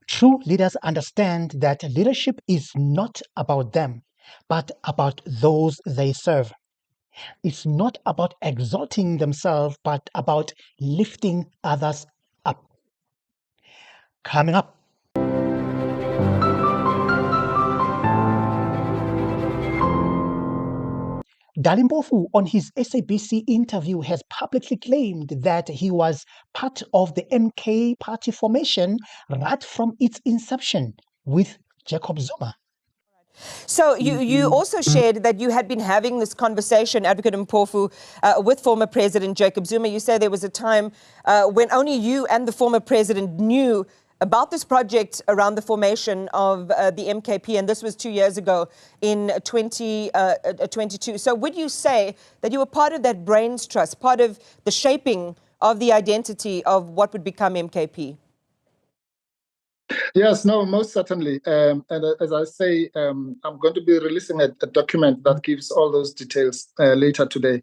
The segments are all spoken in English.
True leaders understand that leadership is not about them, but about those they serve. It's not about exalting themselves, but about lifting others up. Coming up, Dali Mpofu, on his SABC interview, has publicly claimed that he was part of the MK party formation right from its inception with Jacob Zuma. So you also shared that you had been having this conversation, Advocate Mpofu, with former President Jacob Zuma. You say there was a time when only you and the former president knew about this project around the formation of the MKP, and this was 2 years ago in 2022. So would you say that you were part of that brains trust, part of the shaping of the identity of what would become MKP? Yes, no, most certainly. And as I say, I'm going to be releasing a document that gives all those details later today.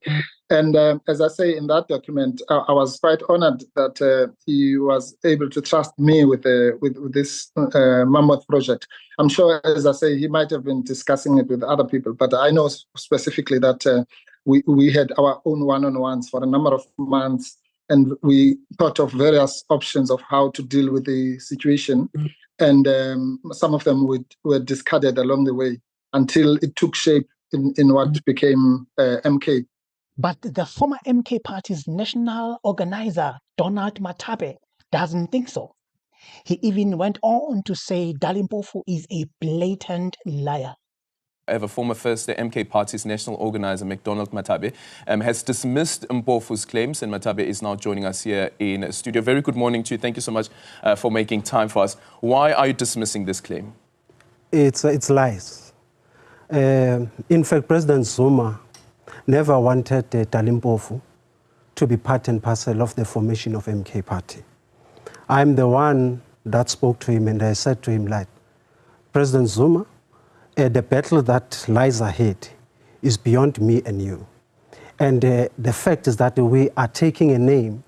And as I say in that document, I was quite honored that he was able to trust me with this mammoth project. I'm sure, as I say, he might have been discussing it with other people, but I know specifically that we had our own one-on-ones for a number of months. And we thought of various options of how to deal with the situation. And some of them were discarded along the way until it took shape in what became MK. But the former MK party's national organizer, Donald Mathabe, doesn't think so. He even went on to say Dali Mpofu is a blatant liar. However, former first MK Party's national organizer, McDonald Mathabe, has dismissed Mpofu's claims, and Mathabe is now joining us here in studio. Very good morning to you. Thank you so much for making time for us. Why are you dismissing this claim? It's lies. In fact, President Zuma never wanted Dali Mpofu to be part and parcel of the formation of MK Party. I'm the one that spoke to him, and I said to him, like, President Zuma, the battle that lies ahead is beyond me and you. And the fact is that we are taking a name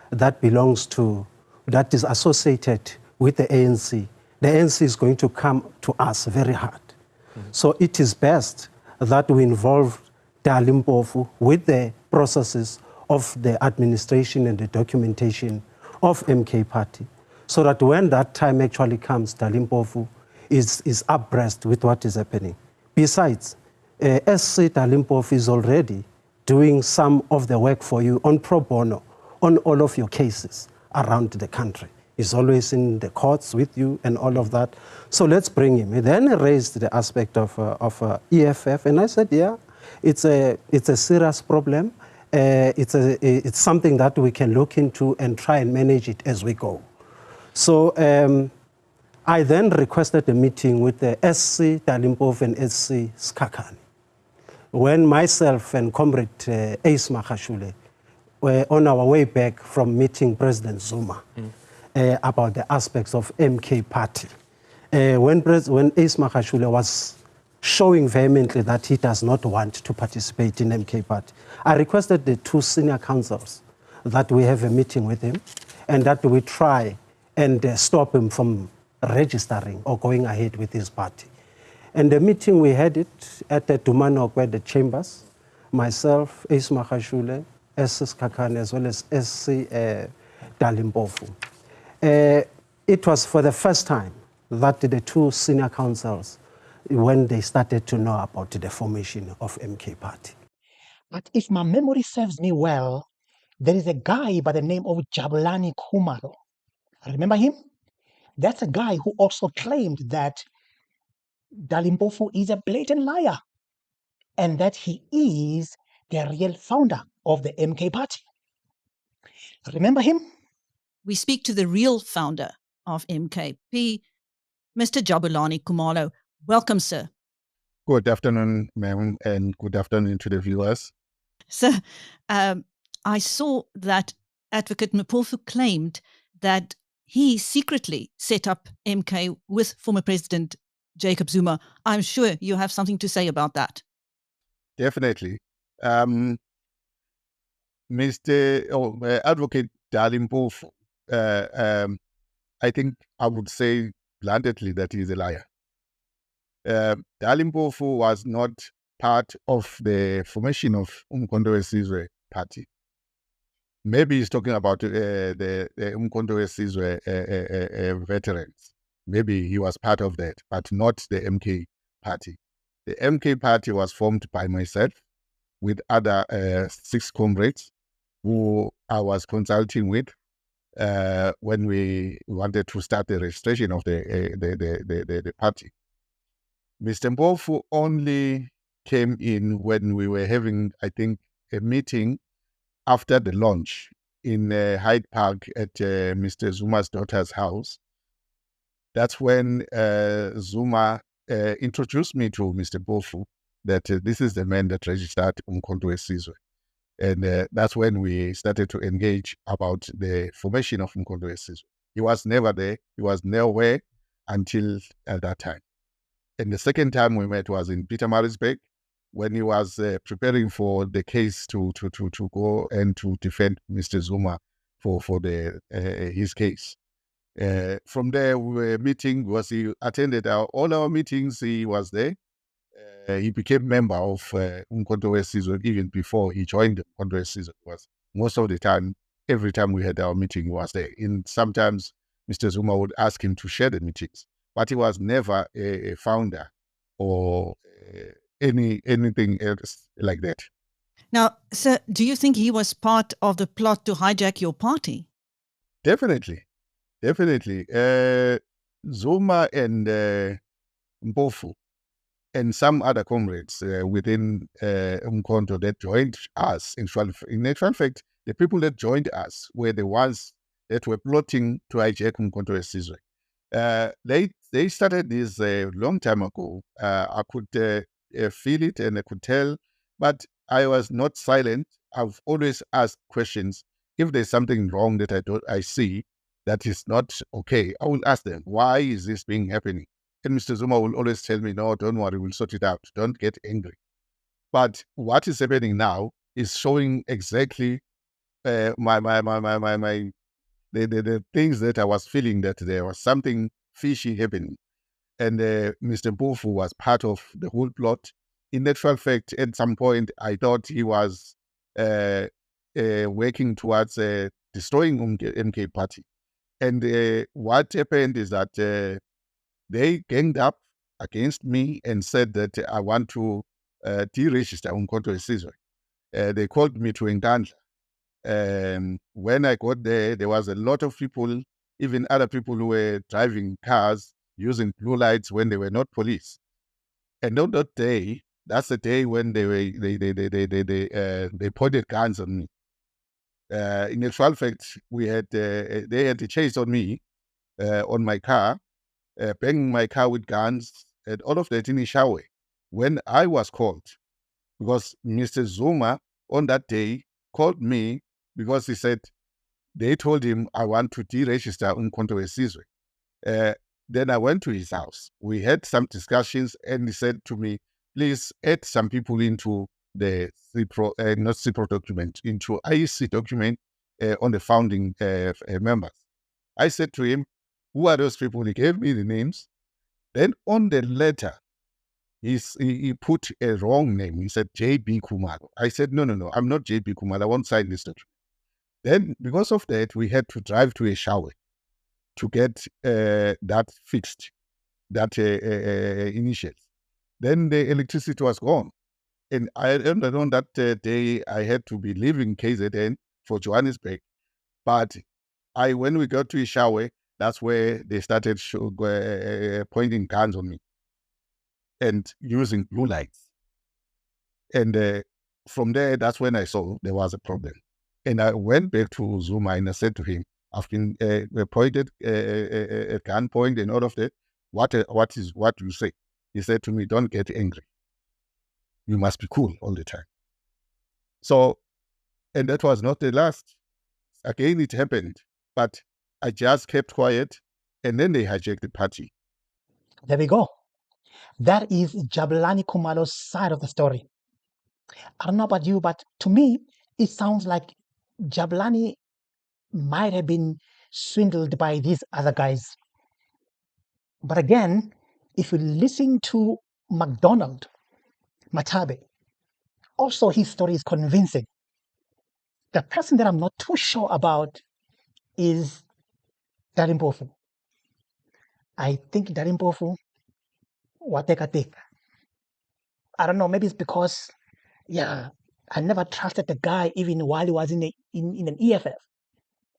that belongs to, that is associated with the ANC. The ANC is going to come to us very hard. So it is best that we involve Dali Mpofu with the processes of the administration and the documentation of MK Party, so that when that time actually comes, Dali Mpofu is abreast with what is happening. Besides, SC Dali Mpofu is already doing some of the work for you on pro bono on all of your cases around the country. He's always in the courts with you and all of that. So let's bring him. He then raised the aspect of EFF, and I said, yeah, it's a serious problem. It's something that we can look into and try and manage it as we go. So I then requested a meeting with the SC Dali Mpofu and SC Skakani. When myself and Comrade Ace Magashule were on our way back from meeting President Zuma about the aspects of MK Party, when Ace Magashule was showing vehemently that he does not want to participate in MK Party, I requested the two senior counsels that we have a meeting with him and that we try and stop him from registering or going ahead with his party. And the meeting, we had it at the Dumanokwe, the chambers, myself, Ace Magashule, S. Kakane, as well as SC Dali Mpofu. It was for the first time that the two senior counsels, when they started to know about the formation of MK Party. But if my memory serves me well, there is a guy by the name of Jabulani Khumalo. Remember him? That's a guy who also claimed that Dali Mpofu is a blatant liar and that he is the real founder of the MK Party. Remember him? We speak to the real founder of MKP, Mr. Jabulani Khumalo. Welcome, sir. Good afternoon, ma'am, and good afternoon to the viewers. Sir, I saw that Advocate Mpofu claimed that he secretly set up MK with former President Jacob Zuma. I'm sure you have something to say about that. Definitely. Advocate Dali Mpofu, I think I would say bluntly that he's a liar. Dali Mpofu was not part of the formation of uMkhonto weSizwe party. Maybe he's talking about the uMkhonto weSizwe veterans. Maybe he was part of that, but not the MK party. The MK party was formed by myself with other 6 comrades who I was consulting with when we wanted to start the registration of the party. Mr. Mpofu only came in when we were having, I think, a meeting after the launch in Hyde Park at Mr. Zuma's daughter's house. That's when Zuma introduced me to Mr. Mpofu, that this is the man that registered uMkhonto weSizwe. And that's when we started to engage about the formation of uMkhonto weSizwe. He was never there. He was nowhere until that time. And the second time we met was in Pietermaritzburg, when he was preparing for the case to go and to defend Mr. Zuma for his case. From there, we were meeting, because he attended all our meetings. He was there. He became member of uMkhonto weSizwe even before he joined uMkhonto weSizwe. Was most of the time, every time we had our meeting, he was there. And sometimes Mr. Zuma would ask him to share the meetings, but he was never a founder or anything else like that. Now, sir, do you think he was part of the plot to hijack your party? Definitely. Zuma and Mpofu and some other comrades within uMkhonto that joined us. In actual fact, the people that joined us were the ones that were plotting to hijack uMkhonto weSizwe. They started this a long time ago. I could feel it and I could tell, but I was not silent. I've always asked questions. If there's something wrong that I see that is not okay, I will ask them, why is this being happening? And Mr. Zuma will always tell me, no, don't worry, we'll sort it out. Don't get angry. But what is happening now is showing exactly the things that I was feeling, that there was something fishy happening. And Mr. Mpofu was part of the whole plot. In actual fact, at some point, I thought he was working towards destroying MK party. And what happened is that they ganged up against me and said that I want to deregister uMkhonto weSizwe. They called me to Nkandla. When I got there, there was a lot of people, even other people who were driving cars using blue lights when they were not police. And on that day, that's the day when they pointed guns on me. In actual fact, they had a chase on me, on my car, banging my car with guns, and all of that in Ishawe. When I was called, because Mr. Zuma on that day called me because he said they told him I want to deregister uMkhonto weSizwe. Then I went to his house. We had some discussions, and he said to me, please add some people into the not CIPRO document, into IEC document on the founding members. I said to him, who are those people? He gave me the names. Then on the letter, he put a wrong name. He said JB Khumalo. I said, no, I'm not JB Khumalo. I won't sign this document. Then because of that, we had to drive to a shower to get that fixed, that initials. Then the electricity was gone. And on that day, I had to be leaving KZN for Johannesburg. But when we got to Ishawe, that's where they started pointing guns on me and using blue lights. And from there, that's when I saw there was a problem. And I went back to Zuma and I said to him, I've been pointed at gunpoint and all of that. What do you say? He said to me, don't get angry. You must be cool all the time. So, and that was not the last. Again, it happened, but I just kept quiet, and then they hijacked the party. There we go. That is Jabulani Khumalo's side of the story. I don't know about you, but to me, it sounds like Jabulani might have been swindled by these other guys. But again, if you listen to McDonald Mathabe, also his story is convincing. The person that I'm not too sure about is Dali Mpofu. I think Dali Mpofu, wateka. I don't know, maybe it's because, yeah, I never trusted the guy even while he was in an EFF.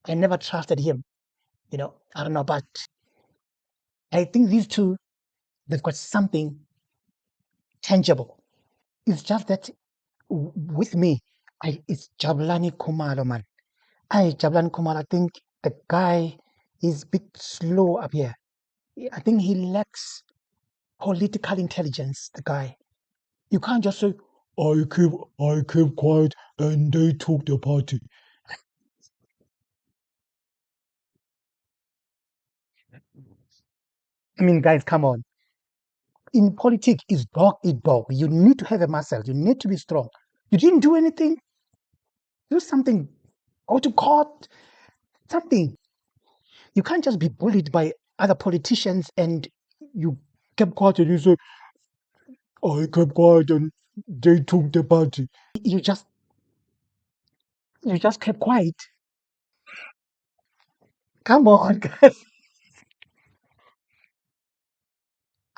I never trusted him, I don't know, but I think these two, they've got something tangible. It's just that with me, it's Jabulani Khumalo, man. Jabulani Khumalo, I think the guy is a bit slow up here. I think he lacks political intelligence, the guy. You can't just say, I keep quiet and they took the party. I mean, guys, come on. In politics, it's dog eat dog. You need to have a muscle. You need to be strong. You didn't do anything. Do something. Go to court. Something. You can't just be bullied by other politicians and you kept quiet and you say, I kept quiet and they took the party. You just kept quiet. Come on, guys.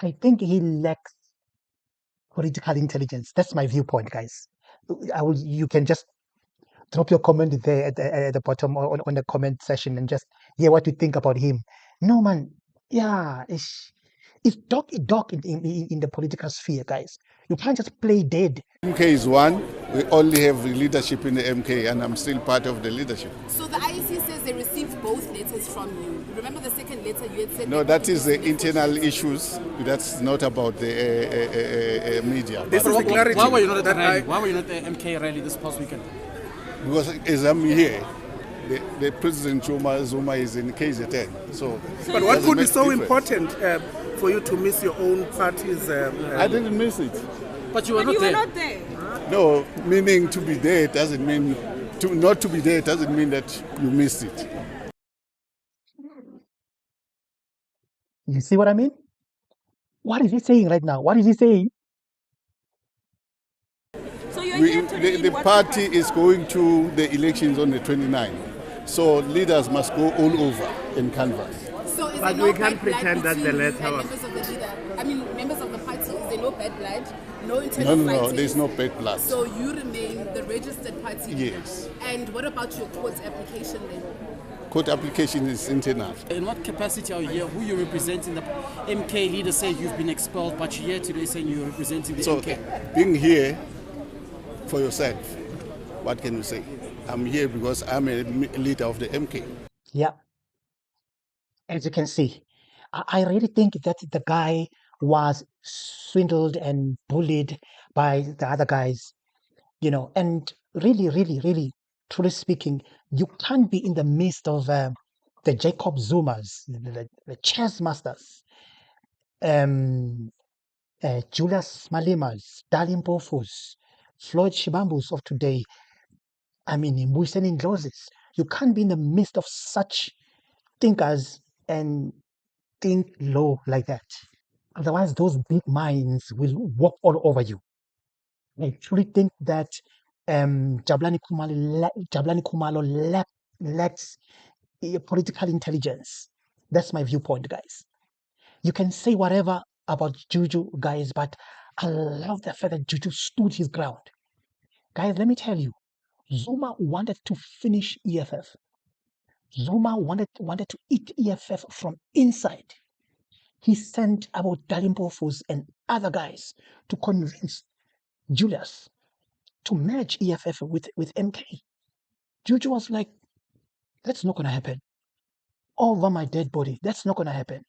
I think he lacks political intelligence. That's my viewpoint, guys. You can just drop your comment there at the bottom on the comment section and just hear what you think about him. No, man. Yeah, it's dog eat dog in the political sphere, guys. You can't just play dead. MK is one. We only have leadership in the MK, and I'm still part of the leadership. So the IEC says they received both letters from you. Remember the second letter you had said? No, that is the internal issues. That's not about the media. This is the clarity. Why were you not at the rally? Why were you not at the MK rally this past weekend? Because as I'm here, the President Zuma is in KZN. So but what could be so important for you to miss your own party's... I didn't miss it. But you were not there. You were not there. No, meaning to be there doesn't mean... not to be there doesn't mean that you missed it. You see what I mean? What is he saying right now? What is he saying? So the party is going to the elections on the 29th. So leaders must go all over and canvass. So is but we can't pretend that the letter was... members of the party, is there no bad blood? No internal fighting? No, there's no bad blood. So you remain the registered party? Yes. And what about your court application then? Court application is internal. In what capacity are you here? Who you representing? The MK leaders say you've been expelled, but you're here today saying you're representing the MK. Being here for yourself, what can you say? I'm here because I'm a leader of the MK. Yeah. As you can see, I really think that the guy was swindled and bullied by the other guys, and really, truly speaking, you can't be in the midst of the Jacob Zumas, the chess masters, Julius Malimas, Dali Mpofus, Floyd Shibambus of today, Mbuyiseni Ndlozis. You can't be in the midst of such thinkers and think low like that. Otherwise, those big minds will walk all over you. I truly think that Jabulani Khumalo lacks political intelligence. That's my viewpoint, guys. You can say whatever about Juju, guys, but I love the fact that Juju stood his ground. Guys, let me tell you, Zuma wanted to finish EFF. Zuma wanted to eat EFF from inside. He sent about Dali Mpofu and other guys to convince Julius to merge EFF with MK. Juju was like, that's not going to happen. Over my dead body, that's not going to happen.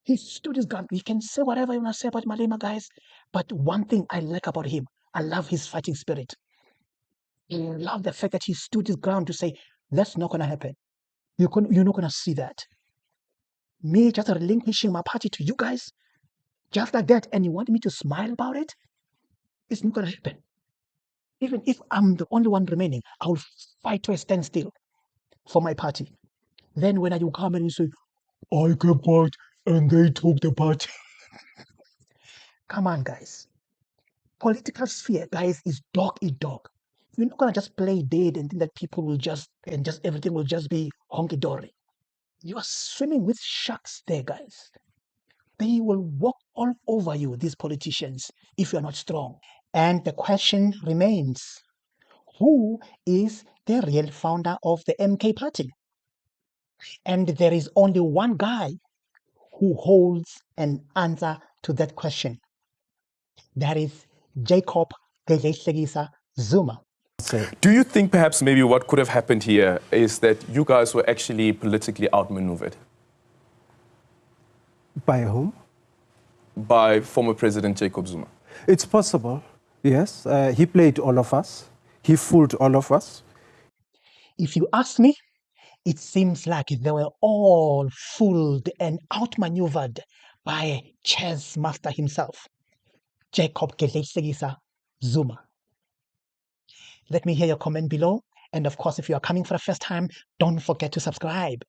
He stood his ground. You can say whatever you want to say about Malema, guys, but one thing I like about him, I love his fighting spirit. I love the fact that he stood his ground to say, that's not going to happen. You're not going to see that. Me just relinquishing my party to you guys, just like that, and you want me to smile about it? It's not going to happen. Even if I'm the only one remaining, I will fight to a standstill for my party. Then when you come and you say, I kept quiet and they took the party. Come on, guys. Political sphere, guys, is dog eat dog. You're not gonna just play dead and think that people will just everything will just be honky dory. You are swimming with sharks there, guys. They will walk all over you, these politicians, if you're not strong. And the question remains, who is the real founder of the MK party? And there is only one guy who holds an answer to that question. That is Jacob Zuma. Do you think perhaps maybe what could have happened here is that you guys were actually politically outmaneuvered? By whom? By former President Jacob Zuma. It's possible, yes. He played all of us. He fooled all of us. If you ask me, it seems like they were all fooled and outmaneuvered by chess master himself, Jacob Zuma. Let me hear your comment below. And of course, if you are coming for the first time, don't forget to subscribe.